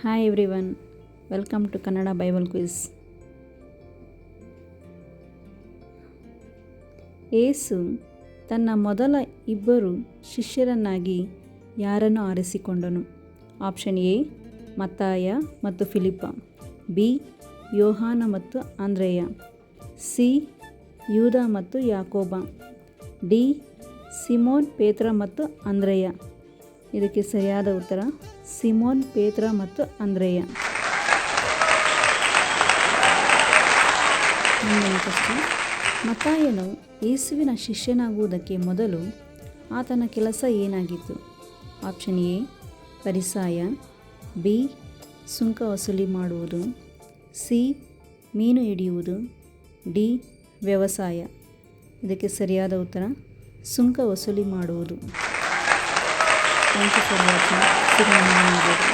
Hi everyone, welcome to Kannada Bible quiz. ಯೇಸು ತನ್ನ ಮೊದಲ ಇಬ್ಬರು ಶಿಷ್ಯರನ್ನಾಗಿ ಯಾರನ್ನು ಆರಿಸಿಕೊಂಡನು? ಆಪ್ಷನ್ ಎ ಮತ್ತಾಯ ಮತ್ತು ಫಿಲಿಪ್ಪ, ಬಿ ಯೋಹಾನ ಮತ್ತು ಆಂದ್ರೆಯ, ಸಿ ಯೂದ ಮತ್ತು ಯಾಕೋಬ, ಡಿ ಸಿಮೋನ್ ಪೇತ್ರ ಮತ್ತು ಆಂದ್ರೆಯ. ಇದಕ್ಕೆ ಸರಿಯಾದ ಉತ್ತರ ಸಿಮೋನ್ ಪೇತ್ರ ಮತ್ತು ಆಂದ್ರೆಯ. ಮುಂದಿನ ಪ್ರಶ್ನೆ, ಮತ್ತಾಯನು ಯೇಸುವಿನ ಶಿಷ್ಯನಾಗುವುದಕ್ಕೆ ಮೊದಲು ಆತನ ಕೆಲಸ ಏನಾಗಿತ್ತು? ಆಪ್ಷನ್ ಎ ಫರಿಸಾಯ, ಬಿ ಸುಂಕ ವಸೂಲಿ ಮಾಡುವುದು, ಸಿ ಮೀನು ಹಿಡಿಯುವುದು, ಡಿ ವ್ಯವಸಾಯ. ಇದಕ್ಕೆ ಸರಿಯಾದ ಉತ್ತರ ಸುಂಕ ವಸೂಲಿ ಮಾಡುವುದು. Thank you for watching.